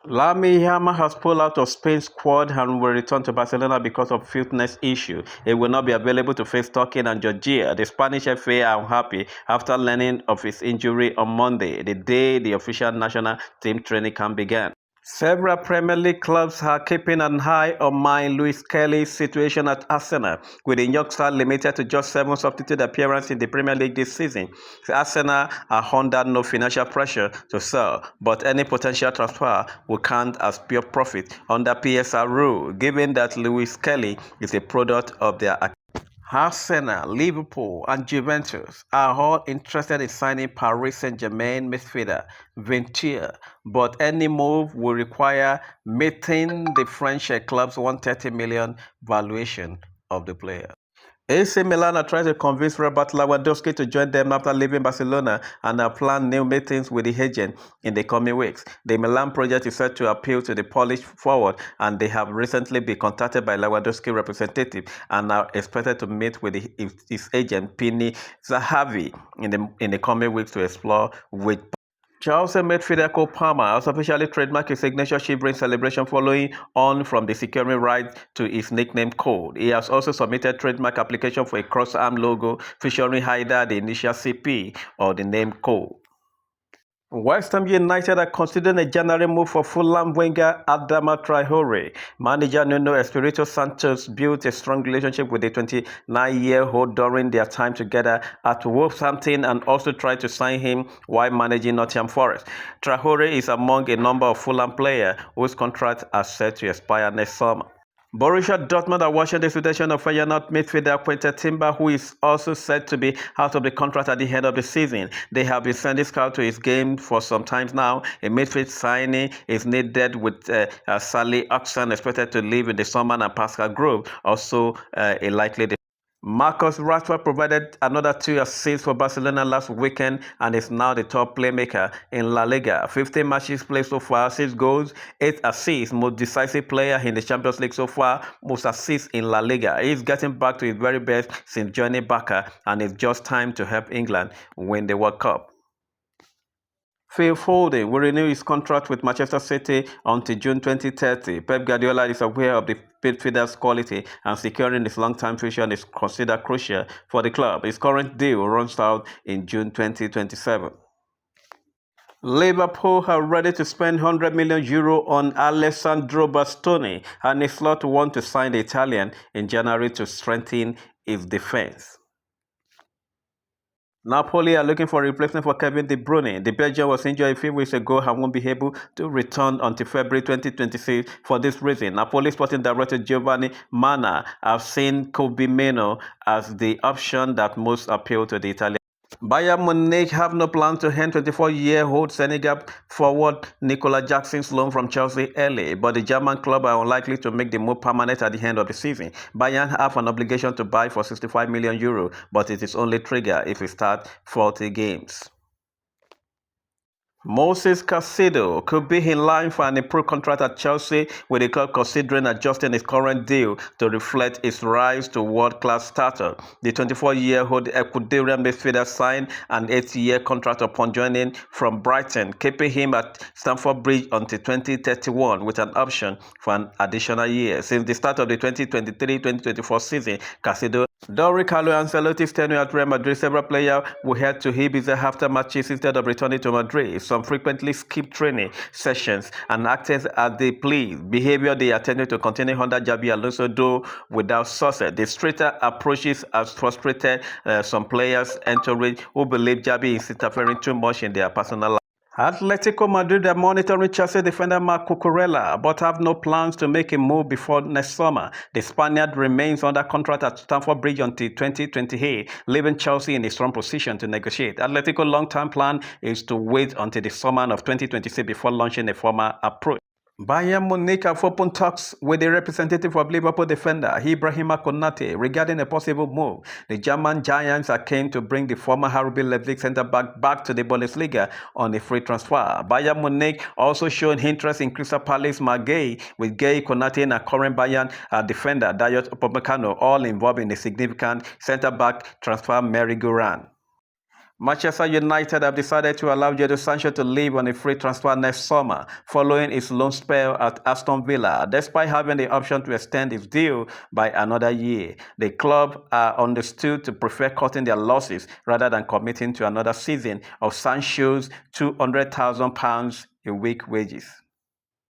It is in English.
Lamine Yamal has pulled out of Spain's squad and will return to Barcelona because of fitness issue. He will not be available to face Turkey and Georgia. The Spanish FA are unhappy after learning of his injury on Monday, the day the official national team training camp began. Several Premier League clubs are keeping an eye on Luis Kelly's situation at Arsenal, with the youngster limited to just 7 substitute appearances in the Premier League this season. Arsenal are under no financial pressure to sell, but any potential transfer will count as pure profit under PSR rule, given that Luis Kelly is a product of their Arsenal, Liverpool, and Juventus are all interested in signing Paris Saint-Germain midfielder Ventura, but any move will require meeting the French club's 130 million valuation of the player. AC Milan are trying to convince Robert Lewandowski to join them after leaving Barcelona and have planned new meetings with the agent in the coming weeks. The Milan project is set to appeal to the Polish forward, and they have recently been contacted by Lewandowski representative and are expected to meet with his agent Pini Zahavi in the coming weeks to explore which Chelsea midfielder Cole Palmer has officially trademarked his signature shivering celebration following on from the securing right to his nickname Cole. He has also submitted trademark application for a cross-arm logo featuring either the initial CP or the name Cole. West Ham United are considering a January move for Fulham winger Adama Traore. Manager Nuno Espirito Santos built a strong relationship with the 29-year-old during their time together at Wolverhampton and also tried to sign him while managing Nottingham Forest. Traore is among a number of Fulham players whose contracts are set to expire next summer. Borussia Dortmund are watching the situation of Feyenoord midfielder Quinten Timber, who is also said to be out of the contract at the end of the season. They have been sending scouts to his game for some time now. A midfield signing is needed with Sally Oxen expected to leave in the summer and Pascal Groove also a likely. Marcus Rashford provided another 2 assists for Barcelona last weekend and is now the top playmaker in La Liga. 15 matches played so far, 6 goals, 8 assists, most decisive player in the Champions League so far, most assists in La Liga. He's getting back to his very best since joining Barca, and it's just time to help England win the World Cup. Phil Foden will renew his contract with Manchester City until June 2030. Pep Guardiola is aware of the midfielder's quality, and securing his long-term future is considered crucial for the club. His current deal runs out in June 2027. Liverpool are ready to spend €100 million on Alessandro Bastoni, and is slot to want to sign the Italian in January to strengthen its defense. Napoli are looking for a replacement for Kevin De Bruyne. The Belgian was injured a few weeks ago and won't be able to return until February 2026. For this reason, Napoli sporting director Giovanni Manna have seen Kobe Mino as the option that most appeal to the Italian. Bayern Munich have no plan to end 24-year-old Senegal forward Nicolas Jackson's loan from Chelsea early, but the German club are unlikely to make the move permanent at the end of the season. Bayern have an obligation to buy for €65 million, but it is only triggered if he starts 40 games. Moses Caicedo could be in line for an improved contract at Chelsea, with the club considering adjusting his current deal to reflect his rise to world-class status. The 24-year-old Ecuadorian midfielder signed an 8-year contract upon joining from Brighton, keeping him at Stamford Bridge until 2031 with an option for an additional year. Since the start of the 2023-2024 season, Caicedo during Carlo Ancelotti's tenure at Real Madrid, several players will head to Ibiza after matches instead of returning to Madrid. Some frequently skipped training sessions and acted as they pleased, behavior they attempted to continue under Xabi Alonso, though without success. The straighter approaches has frustrated some players entering who believe Xabi is interfering too much in their personal life. Atletico Madrid are monitoring Chelsea defender Marc Cucurella, but have no plans to make a move before next summer. The Spaniard remains under contract at Stamford Bridge until 2028, leaving Chelsea in a strong position to negotiate. Atletico's long-term plan is to wait until the summer of 2026 before launching a formal approach. Bayern Munich have opened talks with the representative of Liverpool defender Ibrahima Konate regarding a possible move. The German Giants are keen to bring the former RB Leipzig centre-back back to the Bundesliga on a free transfer. Bayern Munich also showing interest in Crystal Palace Marseille, with Gay Konate and current Bayern defender Dayot Upamecano all involved in a significant centre-back transfer merry-go-round. Manchester United have decided to allow Jadon Sancho to leave on a free transfer next summer, following his loan spell at Aston Villa. Despite having the option to extend his deal by another year, the club are understood to prefer cutting their losses rather than committing to another season of Sancho's £200,000 a week wages.